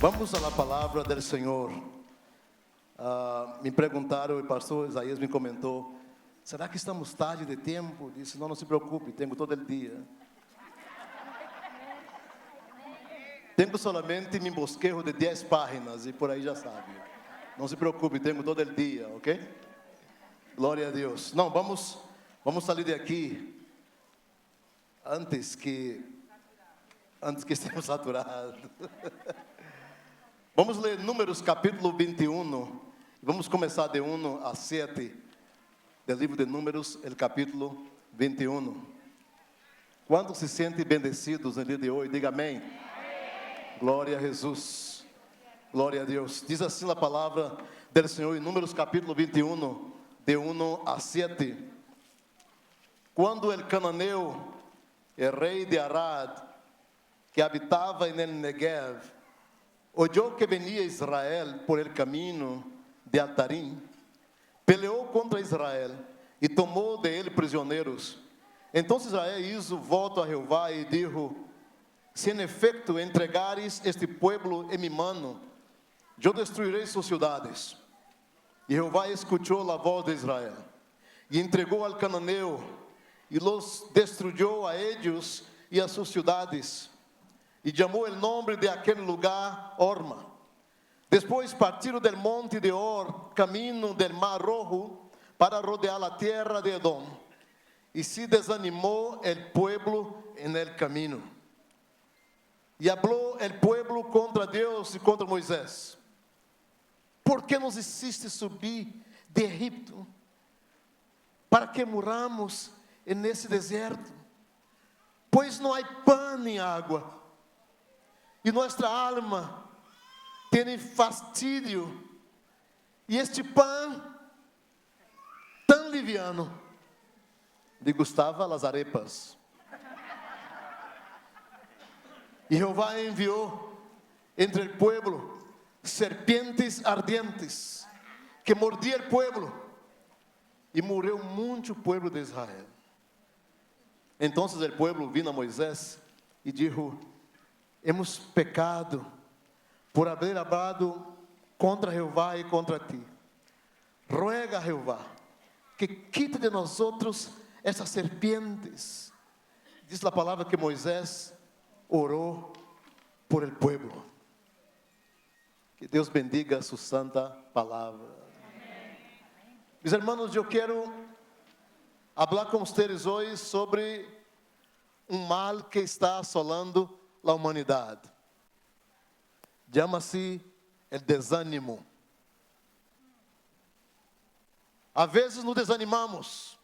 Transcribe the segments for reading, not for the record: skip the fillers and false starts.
Vamos à palavra do Senhor. Me perguntaram, o pastor Isaías me comentou, será que estamos tarde de tempo? Disse, não se preocupe, tenho todo o dia. Tenho solamente meu bosquejo de 10 páginas e por aí já sabe. Não se preocupe, tenho todo o dia, ok? Glória a Deus. Não, vamos sair daqui antes que estejamos saturados. Vamos ler Números capítulo 21. Vamos começar de 1 a 7 do livro de Números, o capítulo 21. Quantos se sentem bendecidos no dia de hoje? Diga amém. Amém. Glória a Jesus. Glória a Deus. Diz assim a palavra do Senhor em Números capítulo 21, de 1 a 7. Quando el cananeu, o rei de Arad, que habitava en el Negev, oyó que venía Israel por el camino de Atarim, peleou contra Israel e tomou de ele prisioneiros. Então Israel hizo voto a Jehová e dijo, se en efecto entregares este pueblo en mi mano, eu destruirei suas cidades. E Jehová escutou a voz de Israel, e entregou al cananeu, e los destruyó a ellos e a suas cidades, e chamou o nome de aquele lugar Orma. Depois partiram del monte de Or, caminho del mar Rojo, para rodear a terra de Edom, e se desanimou el pueblo en el camino. E hablou el pueblo contra Deus e contra Moisés. Por que nos hiciste subir de Egipto? Para que moramos nesse deserto? Pois não há pão nem água, e nossa alma tem fastídio, e este pão tão liviano, degustava as arepas. E Jeová enviou entre o povo serpientes ardientes, que mordia o povo, e morreu muito povo de Israel. Então o povo vino a Moisés e disse, hemos pecado por haber hablado contra Jehová e contra ti. Ruega a Jehová que quite de nós essas serpientes. Diz a palavra que Moisés orou por el pueblo. Que Deus bendiga a sua santa palavra. Amém. Meus irmãos, eu quero falar com vocês hoje sobre mal que está assolando a humanidade. Chama-se o desânimo. Às vezes nos desanimamos.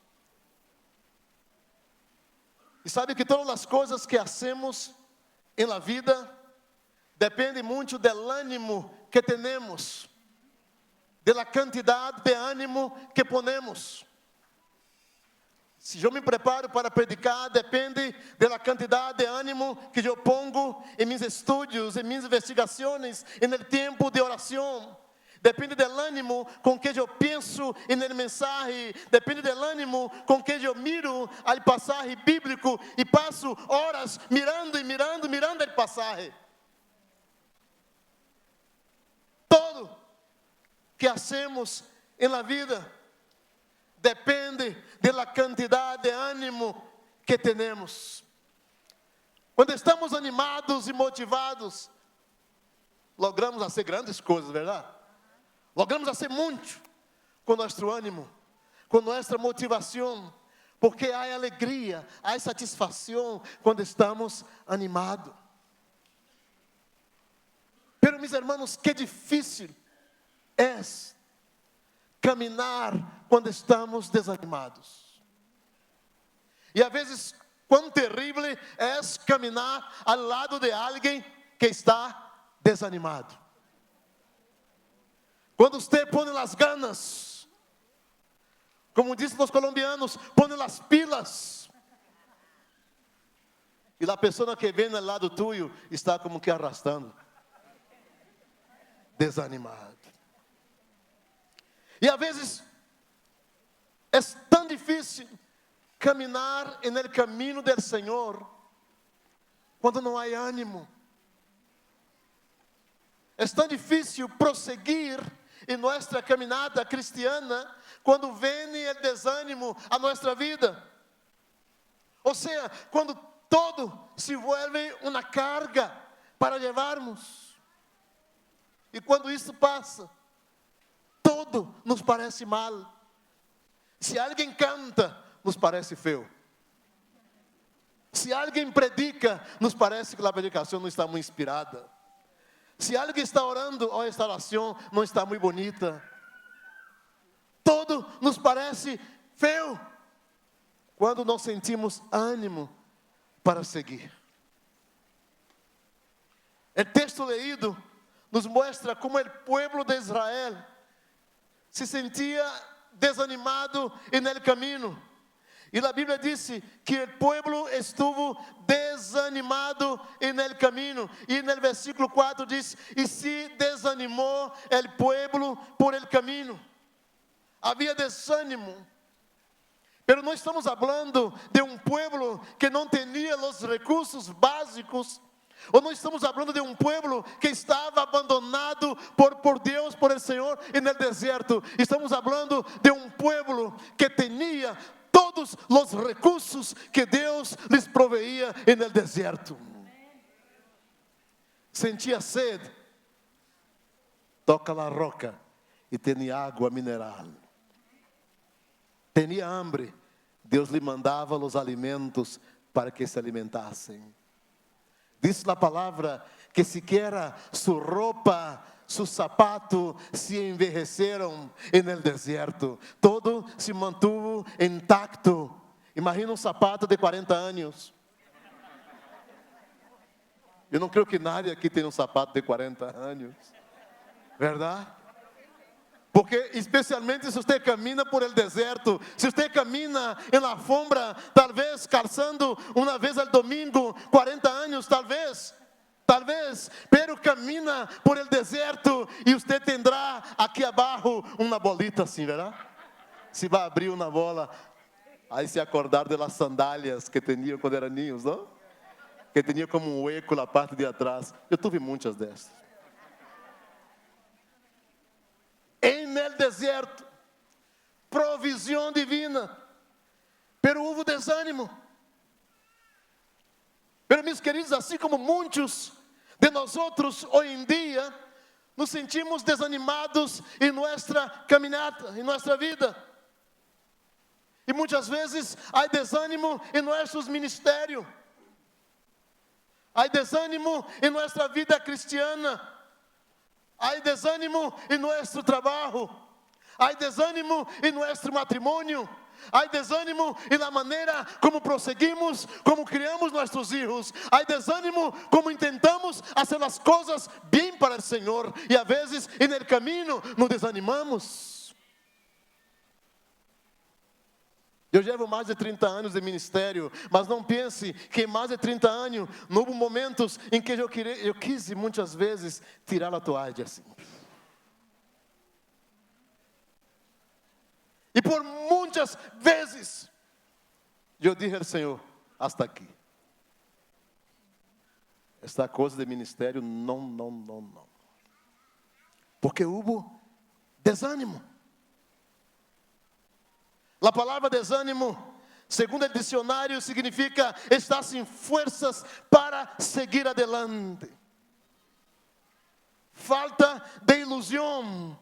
E sabe que todas as coisas que hacemos em la vida dependem muito do ânimo que temos, da quantidade de ânimo que ponemos. Se eu me preparo para predicar, depende da quantidade de ânimo que eu pongo em meus estudos, em minhas investigações, no tempo de oração. Depende do ânimo com que eu penso na mensagem. Depende do ânimo com que eu miro a passagem bíblico e passo horas mirando a passagem. Todo que hacemos na vida depende da quantidade de ânimo que temos. Quando estamos animados e motivados, logramos fazer grandes coisas, verdade? Logramos fazer muito com nosso ânimo, com nossa motivação, porque há alegria, há satisfação quando estamos animados. Pero, meus irmãos, que difícil é caminhar quando estamos desanimados. E às vezes, quão terrível é caminhar ao lado de alguém que está desanimado. Quando você põe as ganas, como dizem os colombianos, põe as pilas, e a pessoa que vem ao lado tuyo está como que arrastando, desanimado. E às vezes é tão difícil caminhar no caminho do Senhor quando não há ânimo. É tão difícil prosseguir em nossa caminhada cristiana quando vem o desânimo a nossa vida. Ou seja, quando todo se vuelve uma carga para levarmos. E quando isso passa, tudo nos parece mal. Se alguém canta, nos parece feio. Se alguém predica, nos parece que a predicação não está muito inspirada. Se alguém está orando, a instalação não está muito bonita. Tudo nos parece feio quando não sentimos ânimo para seguir. O texto leído nos mostra como o povo de Israel se sentia desanimado no caminho. E a Bíblia disse que o povo estuvo desanimado no caminho. E no versículo 4 diz: e se desanimou o povo por el caminho. Havia desânimo. Pero não estamos falando de um povo que não tinha os recursos básicos. Ou não estamos falando de um povo que estava abandonado por Deus, por el Senhor, no deserto. Estamos falando de um povo que tinha todos os recursos que Deus lhes proveía no deserto. Sentia sede, toca la roca e tinha água mineral. Tinha hambre, Deus lhe mandava os alimentos para que se alimentassem. Diz a palavra que sequer sua roupa, seu sapato se envelheceram no deserto. Todo se mantuvo intacto. Imagina um sapato de 40 anos. Eu não creio que nadie aqui tenha um sapato de 40 anos. Verdade? Porque especialmente se você camina por el deserto, se você camina em la alfombra, talvez calçando uma vez ao domingo, 40 anos, talvez, pero camina por el deserto e você terá aqui abaixo uma bolita assim, verdade? Se vai abrir uma bola, aí se acordar de las sandálias que tinha quando eram niños, não? Que tinha como um hueco na parte de atrás. Eu tive muitas dessas. En el deserto, provisão divina, pero houve desânimo. Pero meus queridos, assim como muitos de nós outros hoje em dia, nos sentimos desanimados em nossa caminhada, em nossa vida. E muitas vezes há desânimo em nossos ministérios, há desânimo em nossa vida cristiana. Há desânimo em nosso trabalho, há desânimo em nosso matrimônio, há desânimo em la maneira como prosseguimos, como criamos nossos filhos, há desânimo como tentamos fazer as coisas bem para o Senhor, e a vezes no caminho nos desanimamos. Eu levo mais de 30 anos de ministério, mas não pense que em mais de 30 anos não houve momentos em que eu quis muitas vezes tirar a toalha assim. E por muitas vezes eu disse ao Senhor: hasta aqui. Esta coisa de ministério, não. Porque houve desânimo. A palavra desânimo, segundo o dicionário, significa estar sem forças para seguir adelante. Falta de ilusão,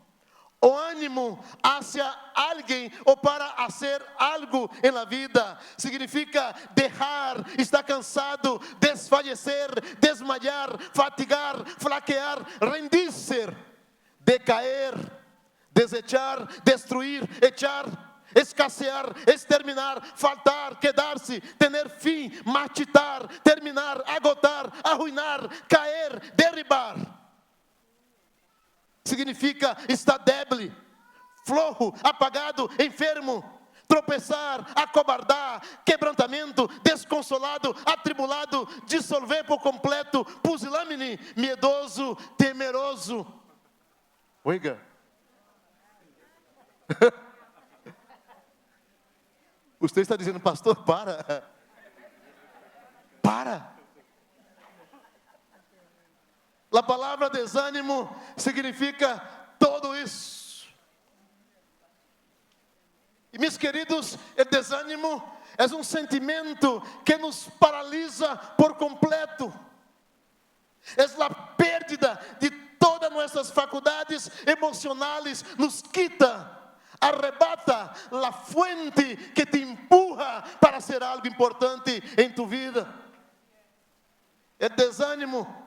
o ânimo hacia alguém ou para fazer algo em la vida. Significa deixar, estar cansado, desfallecer, desmayar, fatigar, flaquear, rendir-se, decaer, desechar, destruir, echar, escassear, exterminar, faltar, quedar-se, ter fim, marchitar, terminar, agotar, arruinar, cair, derribar. Significa estar débil, flojo, apagado, enfermo, tropeçar, acobardar, quebrantamento, desconsolado, atribulado, dissolver por completo, pusilânime, miedoso, temeroso. Oiga. Você está dizendo: pastor, para. A palavra desânimo significa tudo isso. E meus queridos, o desânimo é um sentimento que nos paralisa por completo. É a pérdida de todas nossas faculdades emocionais, nos quita, arrebata a fuente que te empurra para ser algo importante em tu vida. O desânimo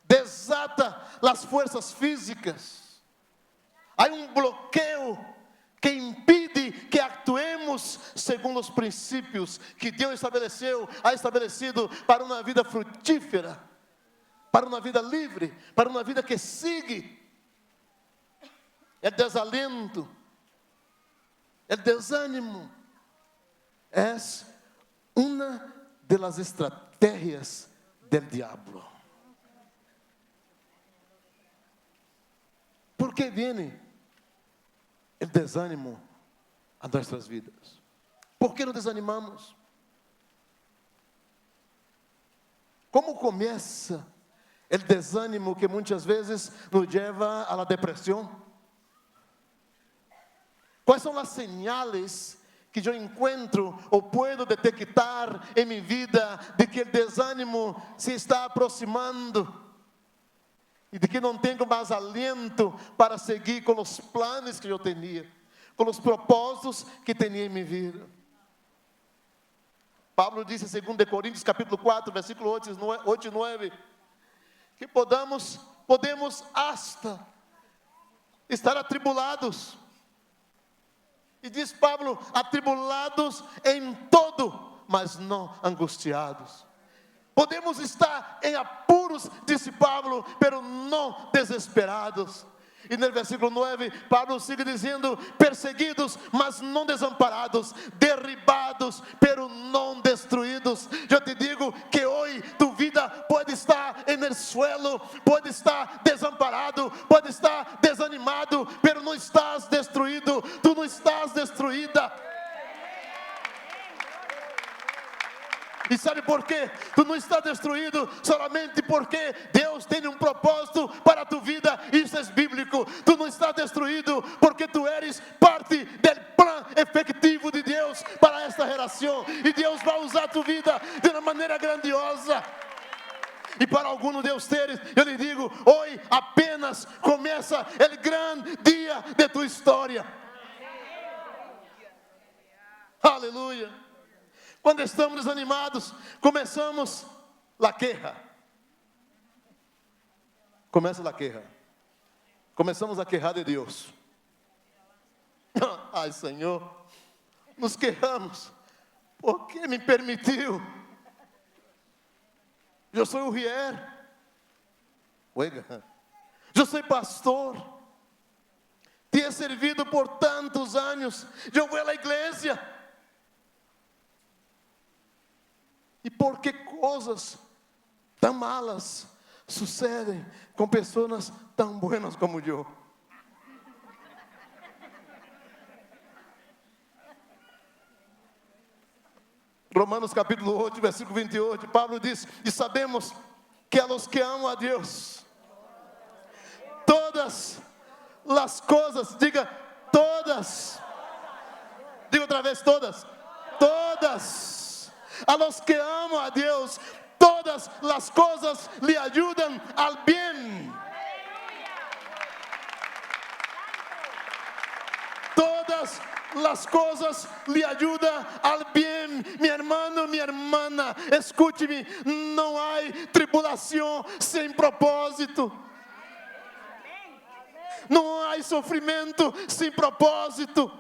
desata as forças físicas. Há bloqueio que impede que actuemos segundo os princípios que Deus ha estabelecido para uma vida frutífera, para uma vida livre, para uma vida que sigue. O desalento, o desânimo é uma das estratégias do diabo. ¿Por que vem o desânimo a nossas vidas? ¿Por que nos desanimamos? Como começa o desânimo que muitas vezes nos leva à depressão? Quais são as señales que eu encontro ou puedo detectar em minha vida de que o desânimo se está aproximando e de que não tenho mais aliento para seguir com os planos que eu tinha, com os propósitos que tinha em minha vida? Pablo disse em 2 Coríntios capítulo 4, versículo 8 e 9, que podemos hasta estar atribulados. E diz Pablo, atribulados em todo, mas não angustiados. Podemos estar em apuros, disse Pablo, pero não desesperados. E no versículo 9, Pablo sigue dizendo, perseguidos, mas não desamparados, derribados, pero não destruídos. Eu te digo que hoje tu vida pode estar no suelo, pode estar desamparado, pode estar desanimado, pero não estás destruído, tu não estás destruída. E sabe por quê? Tu não está destruído somente porque Deus tem um propósito para a tua vida. Isso é bíblico. Tu não está destruído porque tu eres parte do plano efetivo de Deus para esta geração. E Deus vai usar a tua vida de uma maneira grandiosa. E para alguns de vocês, eu lhe digo, hoje apenas começa o grande dia de tua história. Aleluia. Quando estamos desanimados, começamos a queja. Começa a queja. Começamos a quejar de Deus. Ai, Senhor, nos quejamos. Por que me permitiu? Eu sou o Rier. Eu sou pastor. Te he servido por tantos anos. Eu vou à igreja. E por que coisas tão malas sucedem com pessoas tão buenas como eu? Romanos capítulo 8, versículo 28, Pablo diz, e sabemos que a los que amam a Deus, todas as coisas, diga outra vez, todas, a los que amam a Deus, todas as coisas lhe ajudam al bem. Todas as coisas lhe ajudam al bem. Meu irmão, minha irmã, escute-me, não há tribulação sem propósito. Não há sofrimento sem propósito.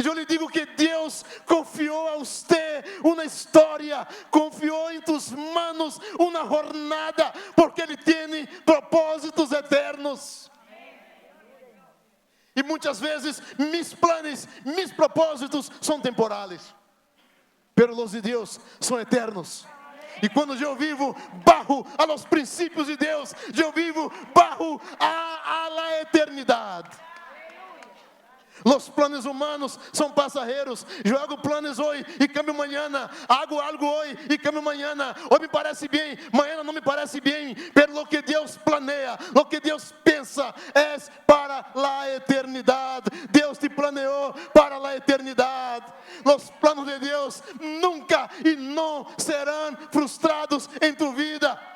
Eu lhe digo que Deus confiou a você uma história, confiou em tus manos uma jornada, porque Ele tem propósitos eternos. E muitas vezes mis planos, mis propósitos são temporais, pero os de Deus são eternos. E quando eu vivo bajo a los princípios de Deus, eu vivo bajo a la eternidade. Los planos humanos son pasajeros. Yo hago planes hoy y cambio mañana. Hago algo hoy y cambio mañana. Hoy me parece bien, mañana no me parece bien. Pero lo que Dios planea, lo que Dios piensa es para la eternidad. Dios te planeó para la eternidad. Los planos de Dios nunca y no serán frustrados en tu vida.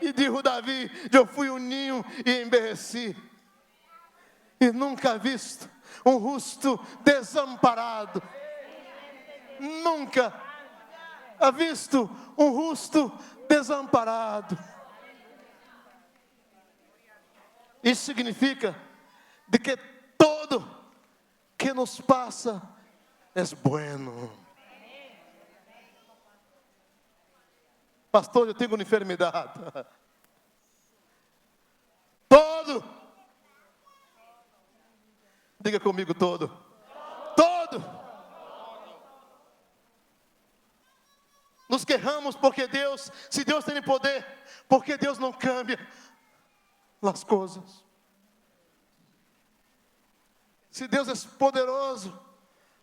E dijo Davi: eu fui um ninho e envelheci, e nunca visto um rosto desamparado. Nunca ha visto um rosto desamparado. Isso significa de que todo que nos passa é bueno. Pastor, eu tenho uma enfermidade. Todo. Diga comigo, todo. Todo. Nos quejamos porque Deus, se Deus tem poder, porque Deus não cambia as coisas. Se Deus é poderoso,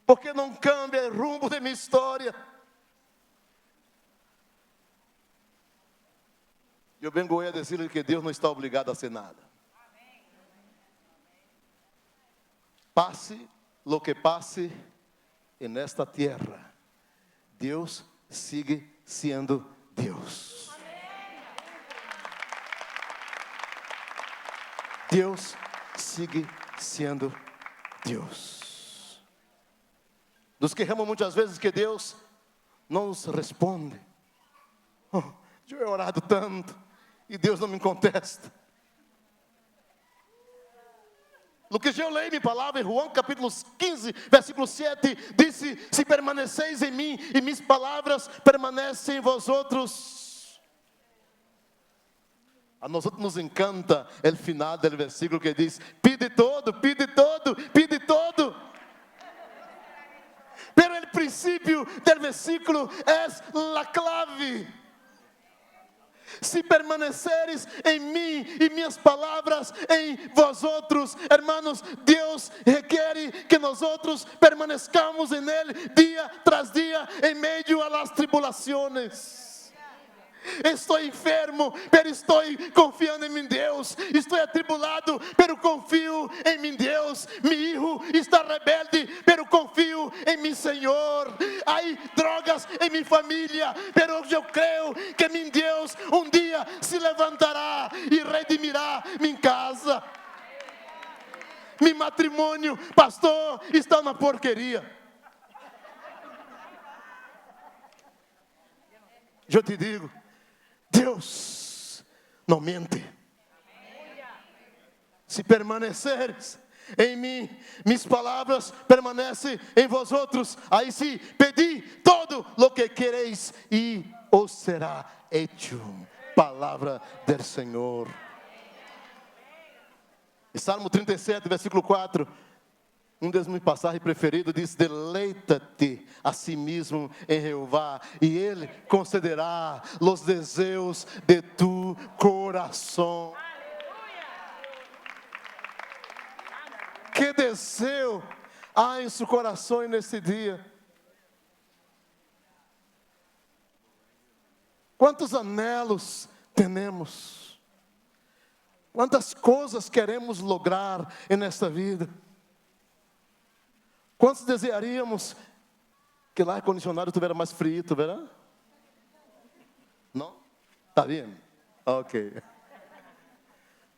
porque não cambia o rumo de minha história. Eu vengo hoje a dizer que Deus não está obrigado a hacer nada. Passe lo que passe en esta tierra, Deus sigue sendo Deus. Deus sigue sendo Deus. Nos quejamos muitas vezes que Deus não nos responde. Oh, eu he orado tanto e Deus não me contesta. O que eu leio minha palavra em João capítulo 15, versículo 7, disse: se permaneceis em mim e minhas palavras permanecem em vós outros. A nós nos encanta o final do versículo que diz: pide todo, pide todo, pide todo. Pero o princípio do versículo é a clave. Se permaneceres em mim e minhas palavras em vós outros, hermanos, Deus requer que nós outros permanezcamos em Ele dia tras dia, em meio a las tribulações. Estou enfermo, pero estou confiando em meu Deus. Estou atribulado, pero confio em meu Deus. Meu filho está rebelde, pero confio em meu Senhor. Há drogas em minha família, pero eu creio que meu Deus um dia se levantará e redimirá minha casa. Meu matrimônio, pastor, está uma porqueria. Eu te digo, Deus não mente. Se permaneceres em mim, minhas palavras permanecem em vós outros. Aí sim, pedi todo o que quereis e os será hecho. Palavra do Senhor. E Salmo 37, versículo 4. Dos meus passagens preferidos diz: deleita-te a si mesmo em Jeová, e Ele concederá os desejos de tu coração. Que desejo há em seu coração nesse dia? Quantos anelos temos? Quantas coisas queremos lograr nesta vida? Quantos desejaríamos que lá ar-condicionado estivesse mais frio, verá? Não? Está bem? Ok.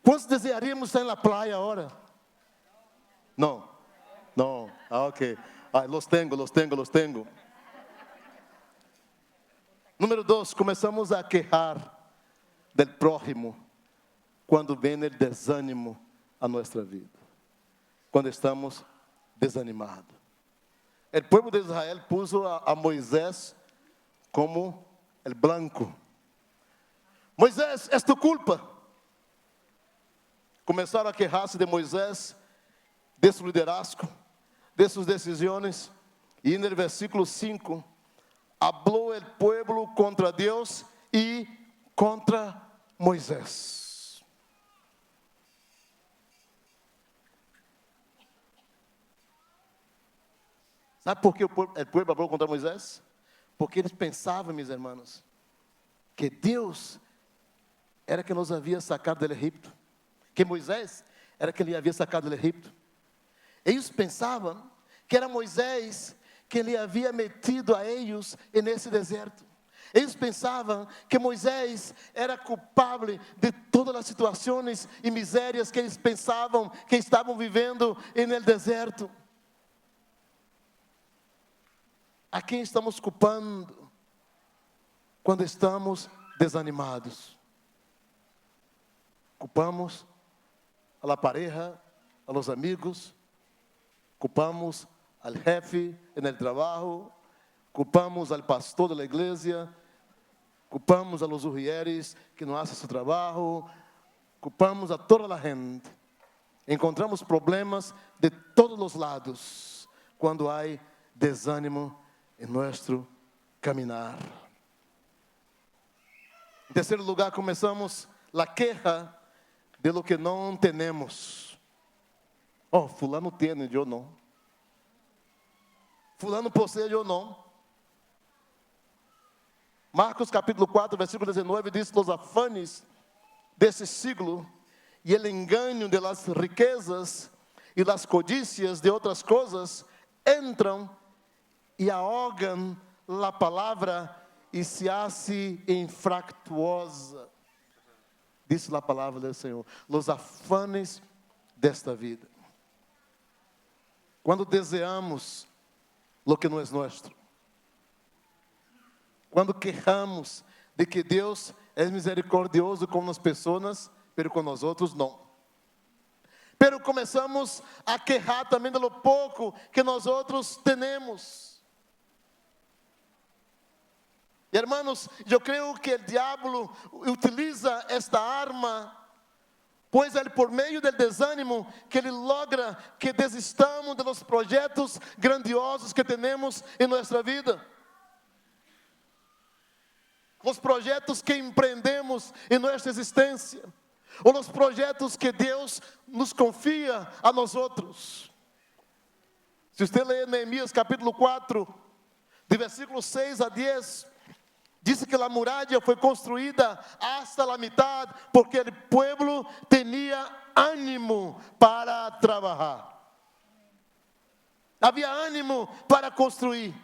Quantos desejaríamos estar na praia agora? Não? Não? Ok. Los tengo. Número 2, começamos a quejar del prójimo quando vem o desânimo a nossa vida. Quando estamos desanimado. O povo de Israel puso a Moisés como el blanco. Moisés, é tu culpa. Começaram a quejar-se de Moisés, de seu liderazgo, de suas decisões. E no versículo 5, habló el pueblo contra Deus e contra Moisés. Sabe por que o povo hablou contra Moisés? Porque eles pensavam, meus irmãos, que Deus era que nos havia sacado do Egito, que Moisés era que ele havia sacado do Egito. Eles pensavam que era Moisés que ele havia metido a eles nesse deserto. Eles pensavam que Moisés era culpável de todas as situações e misérias que eles pensavam que estavam vivendo no deserto. A quem estamos culpando quando estamos desanimados? Culpamos a la pareja, a los amigos, culpamos al jefe en el trabajo, culpamos al pastor de la iglesia, culpamos a los ujieres que não fazem seu trabalho, culpamos a toda a gente. Encontramos problemas de todos os lados quando há desânimo em nosso caminhar. Em terceiro lugar, começamos a queja de lo que não temos. Oh, fulano tem, eu não. Fulano possui, eu não. Marcos capítulo 4, versículo 19, diz: os afanes desse siglo e o engano de las riquezas e las codícias de outras coisas entram e ahogam a palavra e se hace infractuosa. Diz a palavra do Senhor. Os afanes desta vida. Quando desejamos lo que não é nosso. Quando quejamos de que Deus é misericordioso com as pessoas, mas com nós outros não. Pero começamos a quejar também de lo pouco que nós outros temos. E, hermanos, eu creio que o diabo utiliza esta arma, pois é por meio do desânimo que ele logra que desistamos de los projetos grandiosos que temos em nossa vida. Os projetos que empreendemos em nossa existência, ou os projetos que Deus nos confia a nós outros. Se você ler Neemias capítulo 4, de versículos 6 a 10, diz que a muralha foi construída hasta a metade, porque o povo tinha ânimo para trabalhar. Havia ânimo para construir.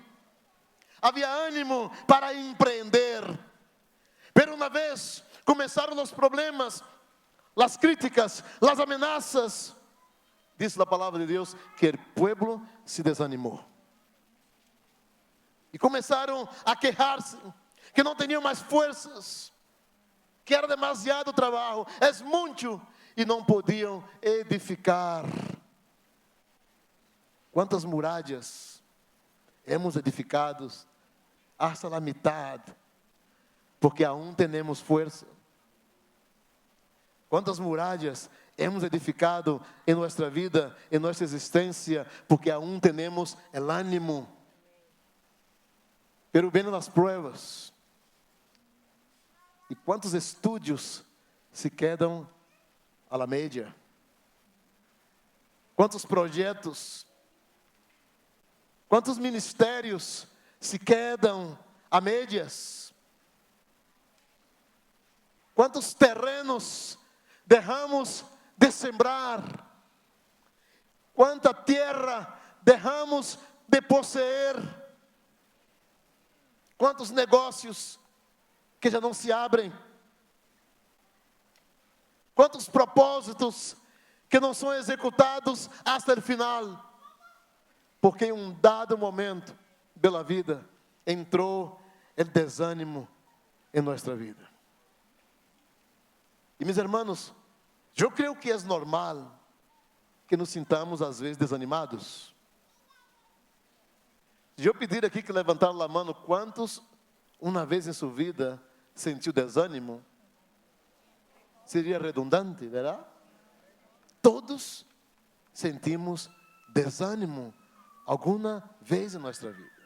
Havia ânimo para empreender. Pero uma vez começaram os problemas, as críticas, as ameaças, diz a palavra de Deus que o povo se desanimou. E começaram a quejar-se, que não tinham mais forças, que era demasiado trabalho, é muito, e não podiam edificar. Quantas muralhas hemos edificados hasta a metade, porque aún temos força. Quantas muralhas hemos edificado em nossa vida, em nossa existência, porque aún temos o ânimo. Pero vêm as pruebas. E quantos estudos se quedam a la media? Quantos projetos, quantos ministérios se quedam a médias? Quantos terrenos deixamos de sembrar? Quanta terra deixamos de possuir? Quantos negócios que já não se abrem? Quantos propósitos que não são executados até o final? Porque em um dado momento da vida entrou o desânimo em nossa vida. E meus irmãos, eu creio que é normal que nos sintamos às vezes desanimados. Se eu pedir aqui que levantaram a mão, quantos uma vez em sua vida sentiu desânimo? Seria redundante, verdade? Todos sentimos desânimo alguma vez em nossa vida.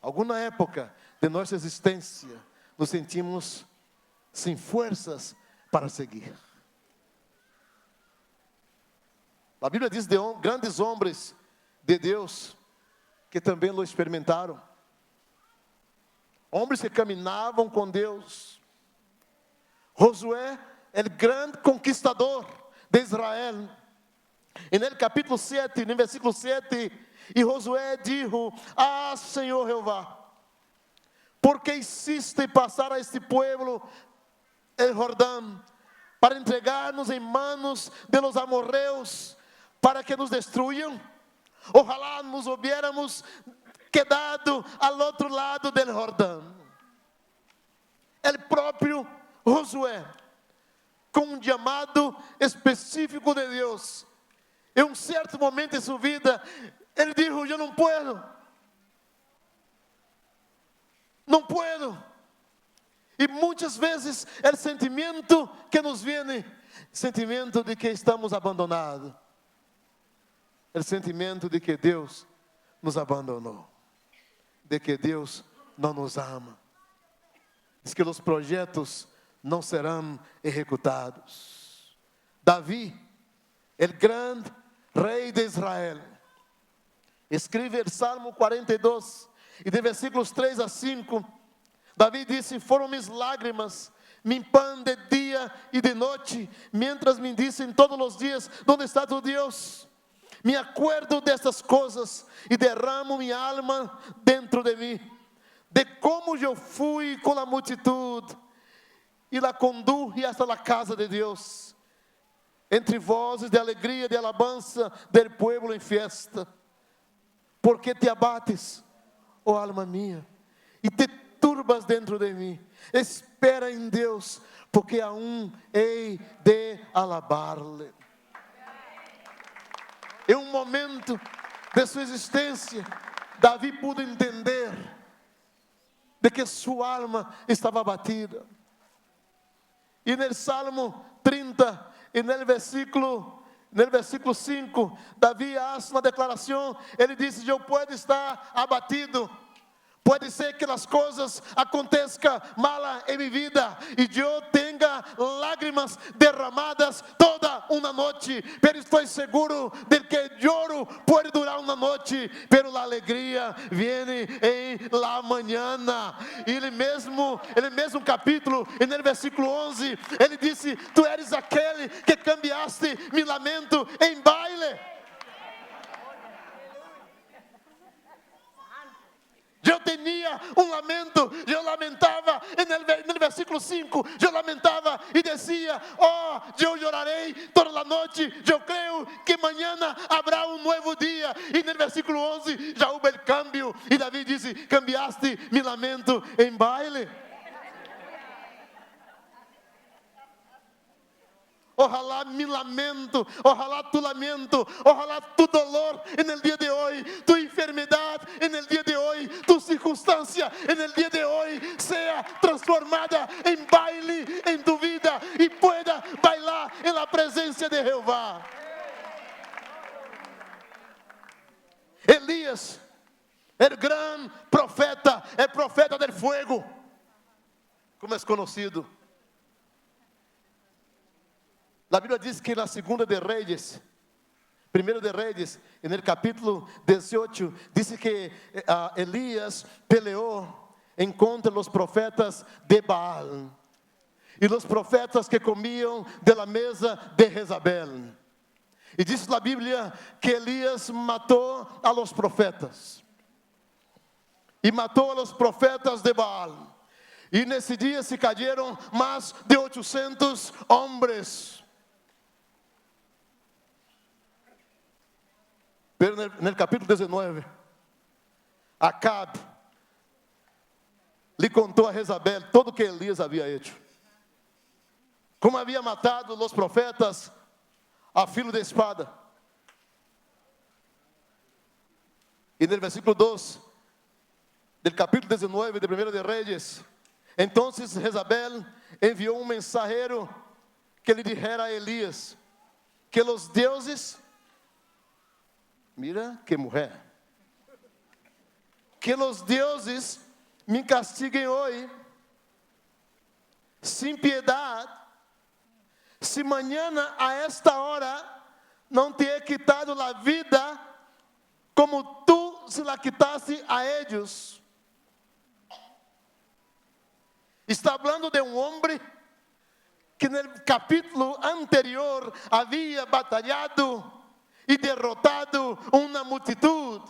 Alguma época de nossa existência nos sentimos sem forças para seguir. A Bíblia diz de grandes homens de Deus que também lo experimentaram. Homens que caminhavam com Deus. Josué, o grande conquistador de Israel. En el capítulo 7, en el versículo 7, y Josué dijo: ah, Senhor Jehová, ¿por qué hiciste pasar a este pueblo el Jordán para entregarnos en manos de los amorreos para que nos destruyan? Ojalá nos hubiéramos quedado al outro lado del Jordão. El próprio Josué, com um chamado específico de Deus, em um certo momento em sua vida, ele disse: eu não puedo. Não puedo. E muitas vezes o sentimento que nos vem, sentimento de que estamos abandonados, o sentimento de que Deus nos abandonou, de que Deus não nos ama, de que os projetos não serão executados. Davi, o grande rei de Israel, escreve o Salmo 42, e de versículos 3 a 5, Davi disse: foram mis lágrimas, mi pan de dia e de noite, mientras me dizem todos os dias: ¿dónde está tu Deus? Me acuerdo destas coisas e derramo minha alma dentro de mim, de como eu fui com a multitud e la conduje hasta la casa de Deus, entre vozes de alegria, de alabanza del pueblo em fiesta. Porque te abates, oh alma minha, e te turbas dentro de mim. Espera em Deus, porque hei de alabar-lhe. Em um momento de sua existência, Davi pudo entender de que sua alma estava abatida. E no Salmo 30, e no versículo 5, Davi faz uma declaração. Ele disse: eu posso estar abatido, pode ser que as coisas aconteçam mal em minha vida e eu tenha lágrimas derramadas toda uma noite, mas estou seguro de que choro pode durar uma noite, mas a alegria vem em la manhã. E ele mesmo capítulo, no versículo 11, ele disse: tu eres aquele que cambiaste mi lamento em baile. Eu tinha um lamento, eu lamentava, no versículo 5, eu lamentava e dizia: oh, eu chorarei toda a noite, eu creio que amanhã haverá um novo dia. E no versículo 11 já houve o cambio, e Davi disse: cambiaste mi lamento em baile. Ojalá mi lamento, ojalá tu lamento, ojalá tu dolor en el día de hoy, tu enfermedad en el día de hoy, tu circunstancia en el día de hoy sea transformada en baile en tu vida y pueda bailar en la presencia de Jehová. Elías, el gran profeta, el profeta del fuego, como es conocido. A Bíblia diz que na segunda de Reis, primeiro de Reis, no capítulo 18, diz que Elias peleou contra os profetas de Baal e os profetas que comiam de la mesa de Jezabel. E diz na Bíblia que Elias matou a los profetas e matou a los profetas de Baal. E nesse dia se cayeron mais de 800 homens. Pero no capítulo 19, Acabe lhe contou a Jezabel todo o que Elias havia hecho. Como havia matado os profetas a filo de espada. E no versículo 2 do capítulo 19 de 1 de Reis, então Jezabel enviou um mensageiro que lhe dijera a Elias que os deuses, mira que mulher, que os deuses me castiguem hoje, sem piedade, se amanhã a esta hora não te he quitado a vida, como tu se la quitasse a ellos. Está hablando de um homem que no capítulo anterior havia batalhado e derrotado uma multitud.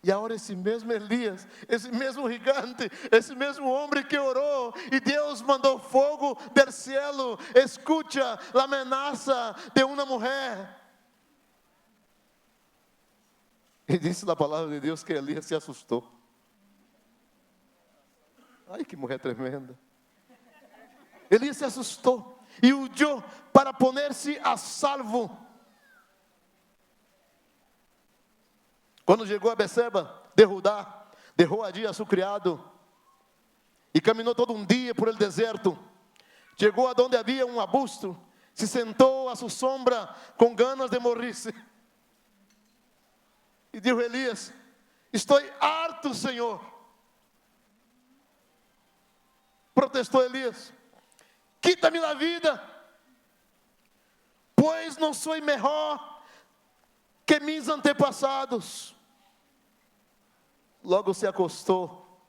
E agora esse mesmo Elias, esse mesmo gigante, esse mesmo homem que orou e Deus mandou fogo do cielo, escuta a ameaça de uma mulher. E disse na palavra de Deus que Elias se assustou. Ai, que mulher tremenda. Elias se assustou e huyó para poner-se a salvo. Quando chegou a Beceba de Judá, deixou allí a seu criado e caminhou todo um dia por el deserto. Chegou a donde havia um arbusto, se sentou a sua sombra com ganas de morrer-se. E disse Elias: estou harto, Senhor. Protestou Elias: quita-me a vida, pois não sou melhor que meus antepassados. Logo se acostou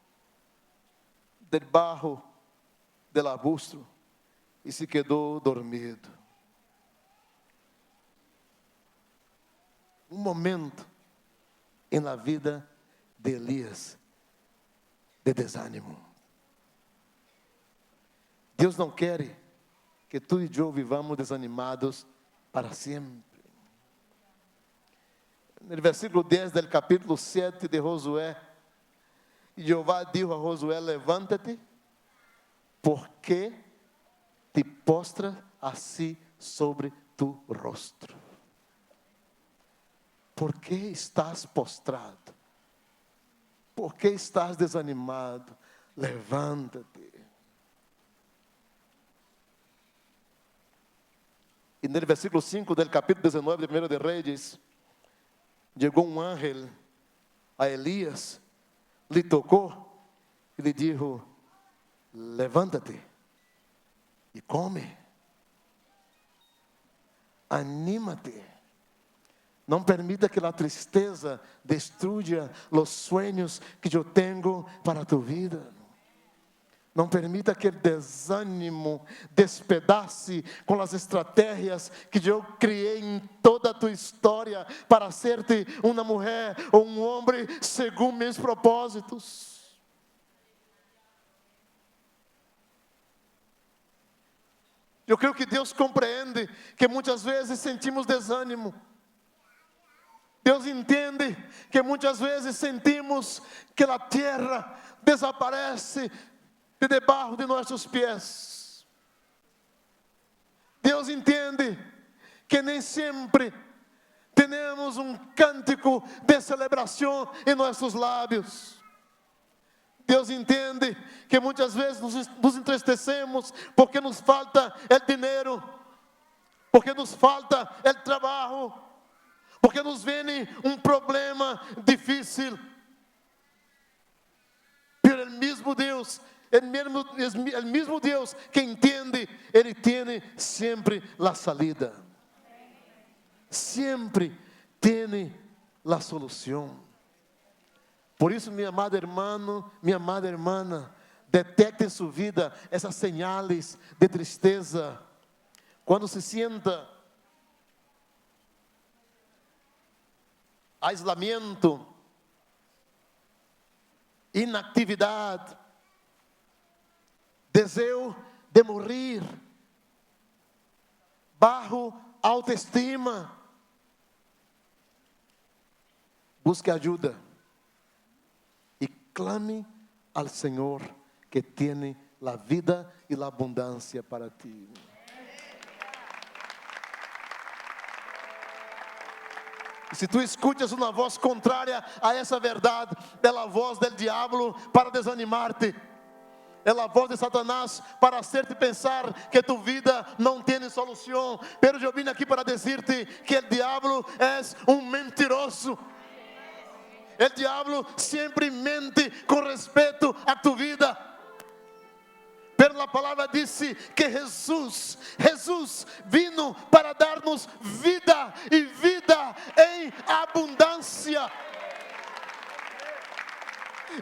debaixo do arbusto e se quedou dormido. Um momento na vida de Elias de desânimo. Deus não quer que tu e eu vivamos desanimados para sempre. No versículo 10 do capítulo 7 de Josué, Jeová disse a Josué: levanta-te, porque te postra assim sobre tu rosto. Por que estás postrado? Por que estás desanimado? Levanta-te. E no versículo 5 do capítulo 19 de 1 de Reis, chegou um ángel a Elias, lhe tocou e lhe disse: levanta-te e come, anímate, não permita que a tristeza destrua os sonhos que eu tenho para tu vida. Não permita que o desânimo despedace com as estratégias que eu criei em toda a tua história para ser-te uma mulher ou um homem segundo meus propósitos. Eu creio que Deus compreende que muitas vezes sentimos desânimo. Deus entende que muitas vezes sentimos que a terra desaparece de debaixo de nossos pés. Deus entende que nem sempre temos um cântico de celebração em nossos lábios. Deus entende que muitas vezes nos entristecemos porque nos falta o dinheiro, porque nos falta o trabalho, porque nos vem um problema difícil. Pero o mesmo Deus, o mesmo Deus que entende, Ele tem sempre a salida. Sempre tem a solução. Por isso, meu amado irmão, minha amada irmã, detecte em sua vida essas señales de tristeza. Quando se sienta aislamiento, inatividade, desejo de morrer, baixo autoestima, busque ajuda e clame ao Senhor que tem a vida e a abundância para ti. Se tu escutas uma voz contrária a essa verdade, é a voz do diabo para desanimar-te, é a voz de Satanás para hacerte pensar que tu vida não tem solução. Pero eu vim aqui para dizer-te que o diabo é um mentiroso. O diabo sempre mente com respeito a tu vida. Pero a palavra disse que Jesus vino para dar-nos vida e vida em abundância.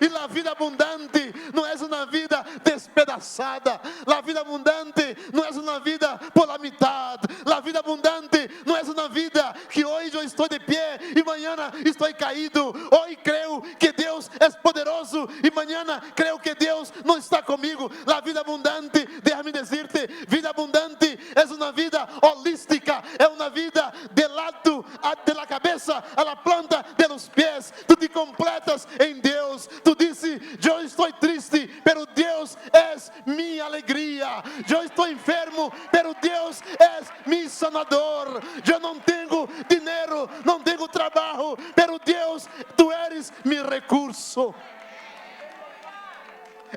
E a vida abundante não é uma vida despedaçada. A vida abundante não é uma vida por la metade. A vida abundante não é uma vida que hoje eu estou de pé e amanhã estou caído. Hoje creio que Deus é poderoso e amanhã creio que Deus não está comigo. A vida abundante, deixa-me dizer-te, vida abundante é uma vida holística. É uma vida de lado, de la cabeça a la planta de los pés. Tu te completas em Deus. Tu disse, eu estou triste, pero Deus é minha alegria. Eu estou enfermo, pero Deus é meu sanador. Eu não tenho dinheiro, não tenho trabalho, pero Deus, tu eres meu recurso.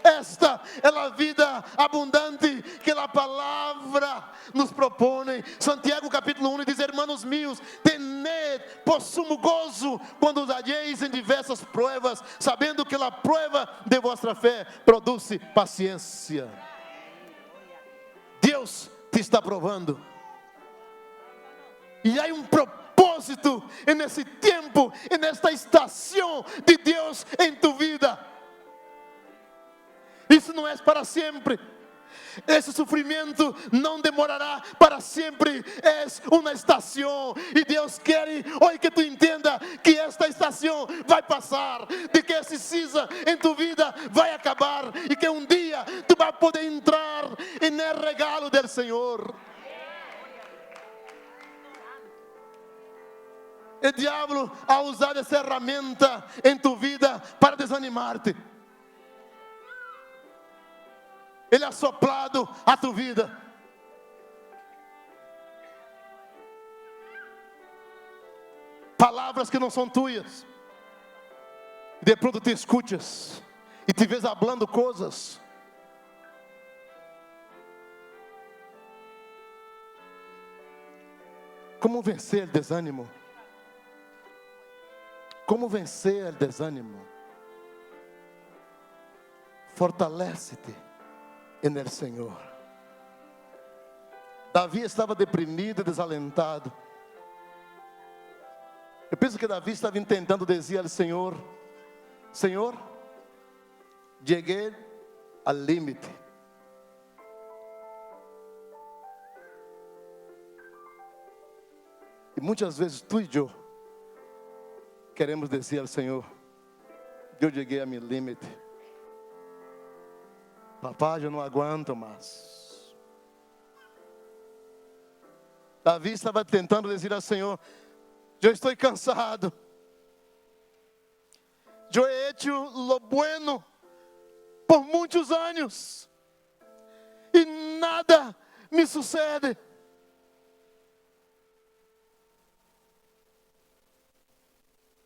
Esta é a vida abundante que a palavra nos propõe. Santiago capítulo 1 diz: hermanos míos, tened por sumo gozo quando os halleis em diversas pruebas, sabendo que a prueba de vossa fé produz paciência. Deus te está provando. E há propósito nesse tempo, nesta estação de Deus em tu vida. Isso não é para sempre. Esse sofrimento não demorará para sempre. É uma estação. E Deus quer hoje que tu entenda que esta estação vai passar. De que esse cinza em tu vida vai acabar. E que um dia tu vai poder entrar no regalo do Senhor. O diabo ha usado essa ferramenta em tu vida para desanimar-te. Ele ha soplado a tua vida. Palavras que não são tuas. De pronto te escutas e te vês falando coisas. Como vencer o desânimo? Como vencer o desânimo? Fortalece-te en el Senhor. Davi estava deprimido e desalentado. Eu penso que Davi estava tentando dizer ao Senhor: Senhor, cheguei ao limite. E muitas vezes tu e eu queremos dizer ao Senhor: eu cheguei a meu limite. Papai, eu não aguento mais. Davi estava tentando dizer ao Senhor: eu estou cansado. Eu he hecho lo bueno por muitos anos e nada me sucede.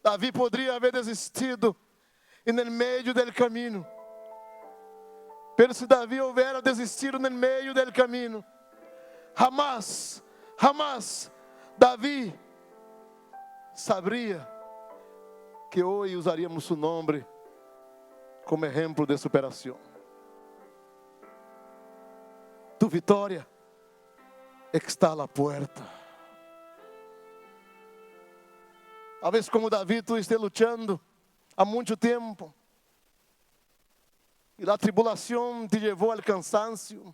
Davi poderia haver desistido no meio do caminho. Pero se Davi houvera desistido no meio do caminho, jamás Davi sabia que hoje usaríamos seu nome como exemplo de superação. Tu vitória está à porta. Talvez como Davi tu esteja lutando há muito tempo. E a tribulação te levou ao cansancio,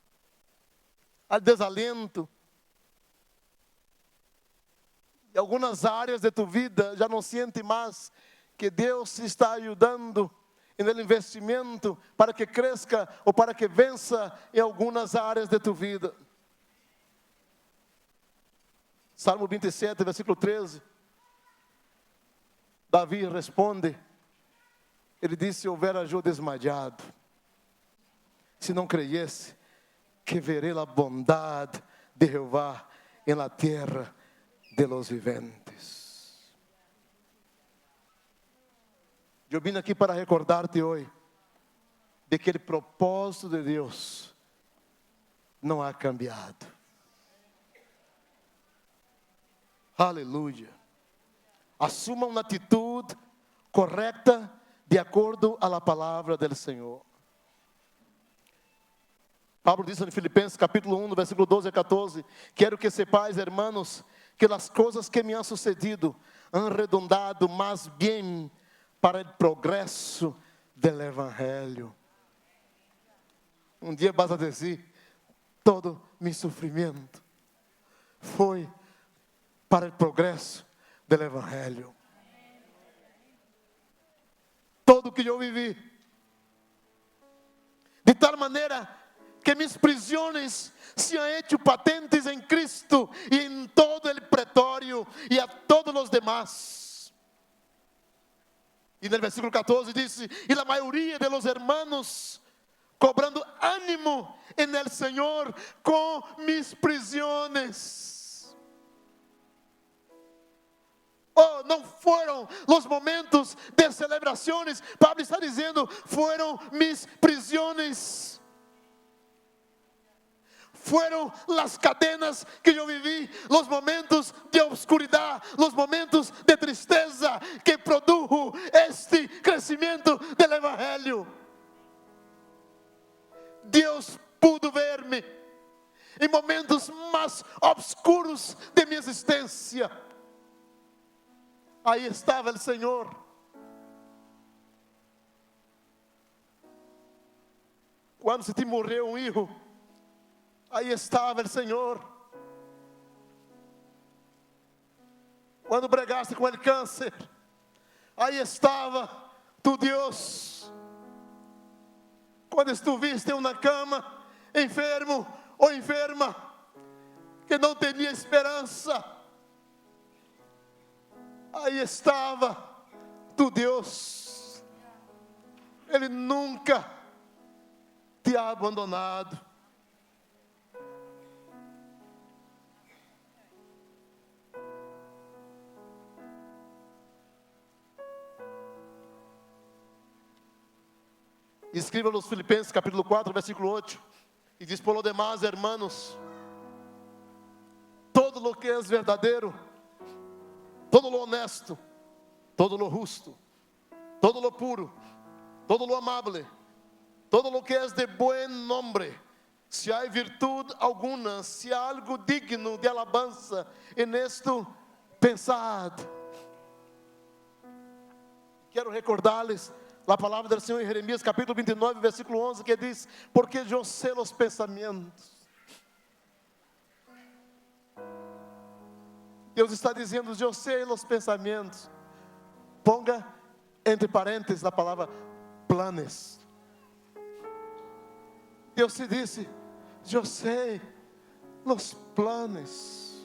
ao desalento. E algumas áreas de tu vida já não sente mais que Deus está ajudando no investimento para que cresça ou para que vença em algumas áreas de tu vida. Salmo 27, versículo 13. Davi responde, ele disse: houvera eu desmaiado, se não creiesse que verei a bondade de Jeová em la terra de los viventes. Eu vim aqui para recordar-te hoje de que o propósito de Deus não ha cambiado. Aleluia. Assuma uma atitude correta de acordo à palavra do Senhor. Pablo diz em Filipenses capítulo 1, versículo 12 a 14: quero que sepais, hermanos, que as coisas que me han sucedido han redundado mais bem para o progresso do Evangelho. Um dia vas a dizer, todo meu sofrimento foi para o progresso do Evangelho. Tudo que eu vivi, de tal maneira que mis prisiones se han hecho patentes en Cristo y en todo el pretorio y a todos los demás. Y en el versículo 14 dice, y la mayoría de los hermanos cobrando ánimo en el Señor con mis prisiones. Oh, não foram os momentos de celebrações. Pablo está dizendo, foram mis prisiones. Fueron las cadenas que yo viví, los momentos de oscuridad, los momentos de tristeza que produjo este crecimiento del Evangelio. Deus pudo ver-me em momentos mais obscuros de minha existência. Aí estava o Senhor. Quando se te morreu um filho, aí estava o Senhor. Quando bregaste com ele câncer, aí estava tu Deus. Quando estuviste na cama, enfermo ou enferma, que não tinha esperança, aí estava tu Deus. Ele nunca te ha abandonado. Escreva nos Filipenses capítulo 4, versículo 8. E diz, por lo demás, hermanos, todo lo que es verdadeiro, todo lo honesto, todo lo justo, todo lo puro, todo lo amable, todo lo que es de buen nombre, si hay virtud alguna, si hay algo digno de alabanza, en esto pensad. Quero recordar-lhes a palavra do Senhor em Jeremias capítulo 29, versículo 11, que diz, porque eu sei os pensamentos. Deus está dizendo, eu sei os pensamentos. Ponga entre parênteses a palavra planes. Deus se disse, eu sei os planes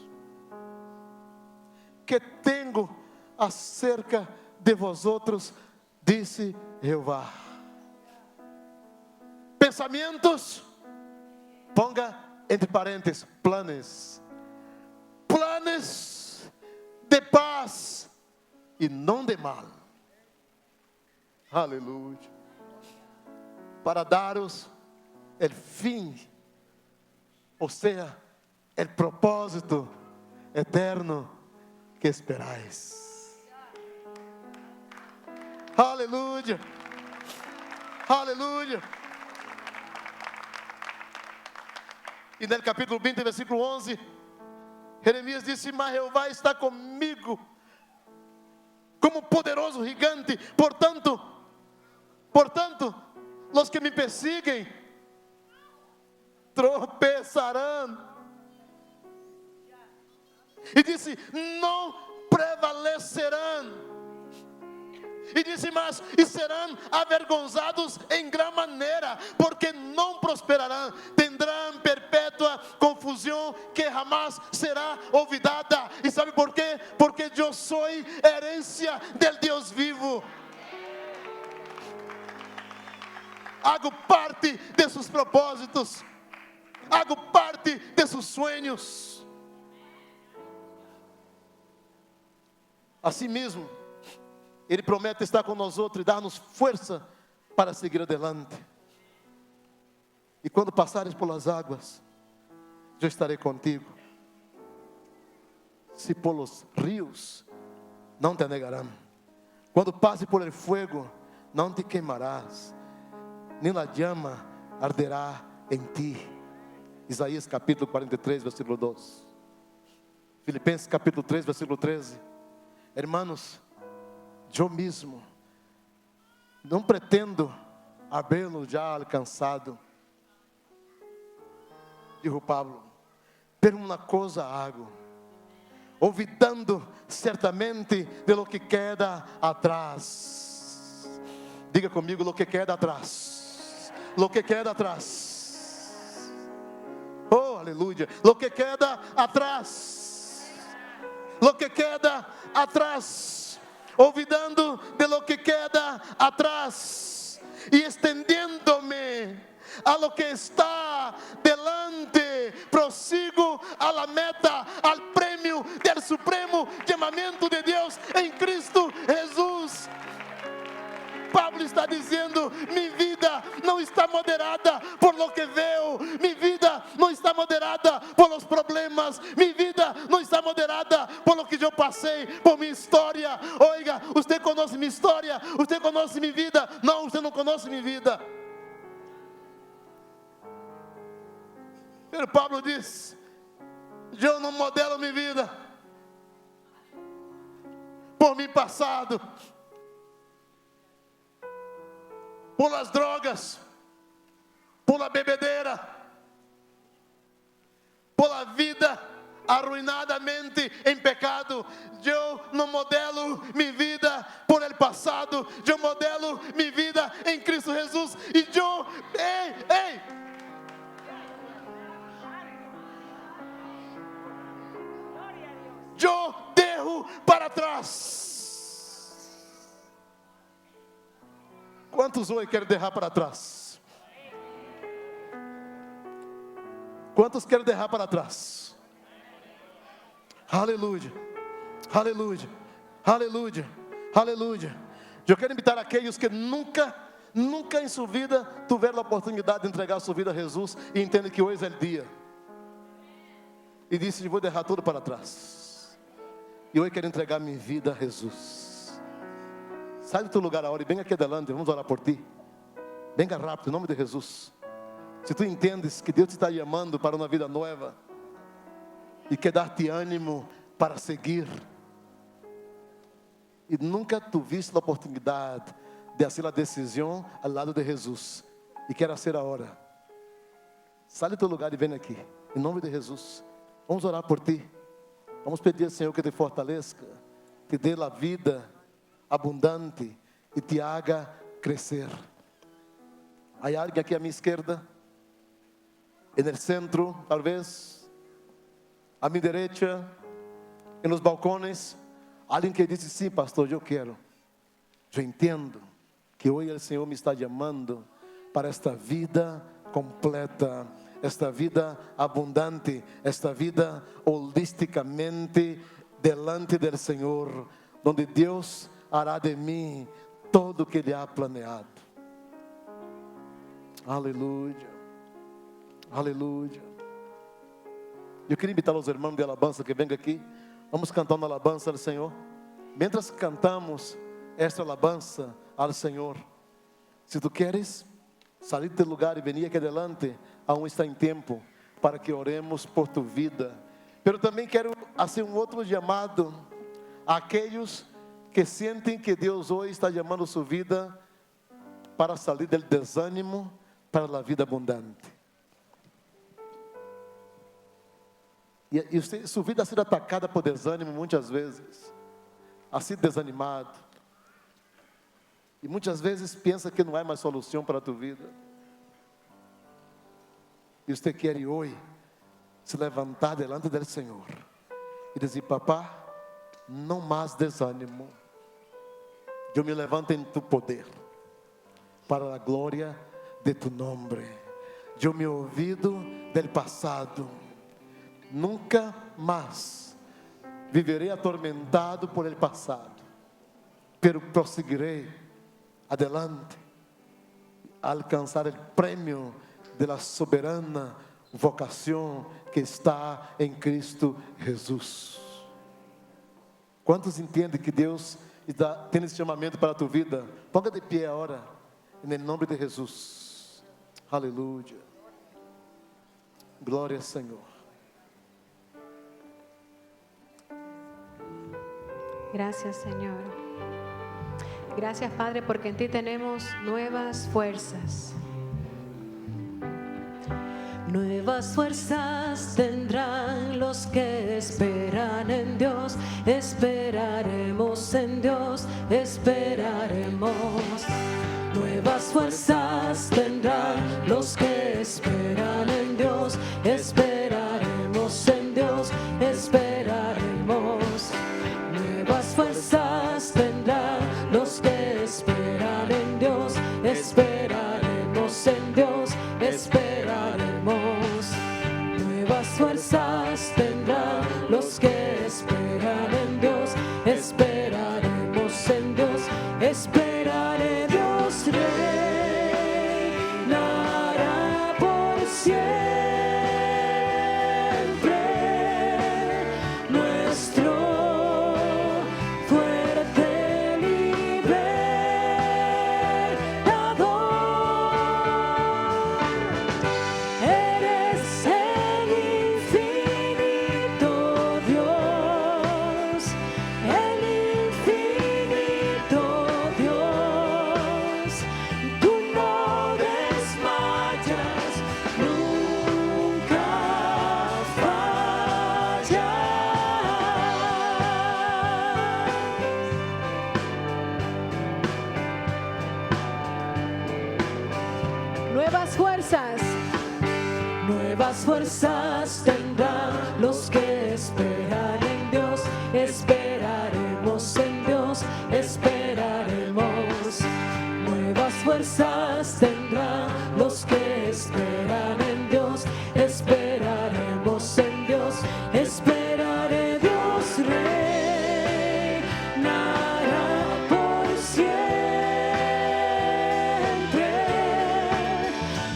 que tenho acerca de vosotros, disse Jeová. Pensamentos, ponga entre parênteses, planes. Planes de paz e não de mal. Aleluia. Para daros el fim, ou seja, el propósito eterno que esperáis. Aleluia, aleluia. E no capítulo 20, versículo 11, Jeremias disse, mas Jeová está comigo, como poderoso gigante, portanto, os que me perseguem, tropeçarão. E disse, não prevalecerão. E disse mais, e serão avergonzados em grande maneira, porque não prosperarão, tendrão perpétua confusão que jamais será olvidada. E sabe por quê? Porque eu sou herência del Deus vivo. Hago parte de seus propósitos, hago parte de seus sonhos. Assim mesmo, Ele promete estar com nós outros e dar-nos força para seguir adelante. E quando passares pelas águas, eu estarei contigo. Se pelos rios, não te anegarão. Quando passe por el fuego, não te queimarás, nem a llama arderá em ti. Isaías capítulo 43, versículo 2. Filipenses capítulo 3, versículo 13. Hermanos, eu mesmo não pretendo havê-lo já alcançado, dijo Pablo, pero uma coisa hago, olvidando certamente de lo que queda atrás. Diga comigo, lo que queda atrás. Lo que queda atrás. Oh, aleluia. Lo que queda atrás. Lo que queda atrás. Olvidando de lo que queda atrás. E estendendo-me a lo que está delante, prossigo a la meta, al premio del supremo llamamiento de Deus em Cristo Jesus. Pablo está dizendo: minha vida não está moderada por lo que veo, minha vida não está moderada por los problemas, minha vida não está moderada por lo que eu passei, por minha história. Oiga, você conhece minha história, você conhece minha vida? Não, você não conhece minha vida. Pero Pablo diz: eu não modelo minha vida por mim passado, por las drogas, por la bebedeira, por la vida arruinadamente em pecado. Eu não modelo minha vida por el passado, eu modelo minha vida em Cristo Jesus. E eu, eu derro para trás. Quantos hoje querem derrar para trás? Quantos querem derrar para trás? Aleluia, aleluia, aleluia, aleluia. Eu quero invitar aqueles que nunca em sua vida tiveram a oportunidade de entregar sua vida a Jesus e entendem que hoje é o dia. E disse: vou derrar tudo para trás. E hoje quero entregar minha vida a Jesus. Sai do teu lugar agora e venha aqui adelante, vamos orar por ti. Venga rápido, em nome de Jesus. Se tu entendes que Deus te está chamando para uma vida nova e quer dar-te ânimo para seguir, e nunca tuviste a oportunidade de fazer a decisão ao lado de Jesus, e quer ser agora, sai do teu lugar e vem aqui, em nome de Jesus. Vamos orar por ti. Vamos pedir ao Senhor que te fortaleça, te dê a vida abundante e te haga crescer. Há alguém aqui à minha esquerda, no centro, talvez, à minha direita, nos balcões, alguém que disse: sim, pastor, eu quero. Eu entendo que hoje o Senhor me está chamando para esta vida completa, esta vida abundante, esta vida holisticamente delante do Senhor, onde Deus hará de mim todo o que Ele ha planeado. Aleluia, aleluia. Eu queria invitar os irmãos de alabança que venham aqui. Vamos cantar uma alabança ao Senhor. Mientras cantamos esta alabança ao Senhor, se tu queres sair do lugar e venir aqui adelante, aún está em tempo para que oremos por tu vida. Pero também quero fazer um outro chamado àqueles que sentem que Deus hoje está chamando sua vida para sair do desânimo para a vida abundante. E sua vida ha sido atacada por desânimo muitas vezes, ha sido desanimado, e muitas vezes pensa que não há mais solução para a tua vida. E você quer hoje se levantar delante do Senhor e dizer: papá, não mais desânimo, eu me levanto em tu poder, para a glória de tu nome. Eu me olvido del passado, nunca mais viverei atormentado por el passado, pero prosseguirei adelante, a alcançar o prêmio de la soberana vocação que está em Cristo Jesus. Quantos entendem que Deus tem esse chamamento para a tua vida? Ponga de pé agora, em nome de Jesus. Aleluia. Glória, Senhor. Gracias, Señor. Gracias, Padre, porque en ti tenemos nuevas fuerzas. Nuevas fuerzas tendrán los que esperan en Dios. Esperaremos en Dios, esperaremos. Nuevas fuerzas tendrán los que esperan en Dios. Esperaremos en Dios, esperaremos. Nuevas fuerzas tendrán los que esperan en Dios. Esperaremos en Dios, esperaremos. Nuevas fuerzas tendrán los que esperan en Dios. Esperaremos en Dios, esperaré. Dios reinará por siempre. Nuestro fuerte libertador. Eres el infinito Dios, el infinito Dios. Tú no desmayas, nunca fallas. Nuevas fuerzas tendrán los que esperan en Dios. Esperaremos en Dios, esperaremos. Nuevas fuerzas tendrán los que esperan en Dios. Esperaremos en Dios, esperaré. Dios reinará por siempre.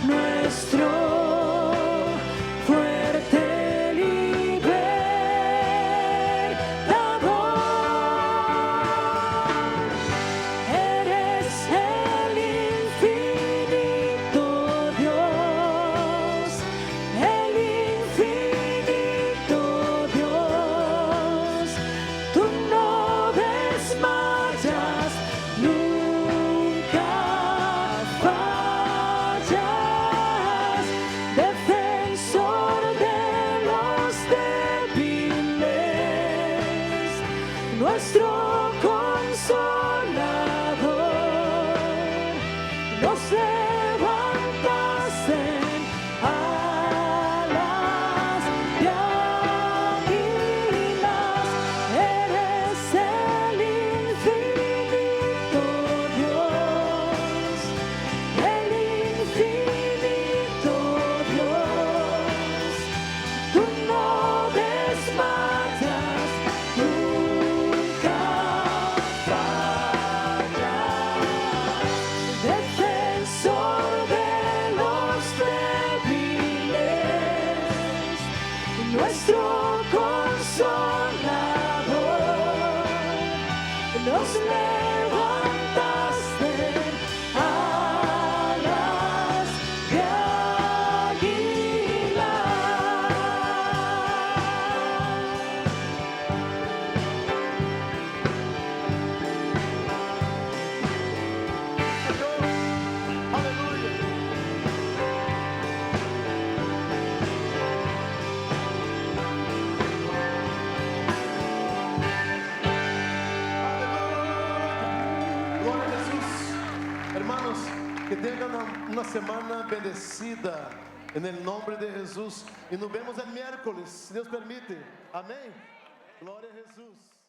Nuestro fuerte libertador. Eres el infinito Dios, el infinito Dios. Tú no desmayas, nunca fallas. Defensor de los débiles, nuestro consolador. Nos levantas en alas de águilas. Eres el infinito Dios, el infinito Dios. Tú no desmayas, nunca fallas. Defensor de los débiles, nuestro consolador. Nos levantaste alas de águila. Aleluia. Glória a Jesus. Hermanos, que tengan una semana bendecida en el nombre de Jesús. Y nos vemos el miércoles, si Dios permite. Amén. Glória a Jesus.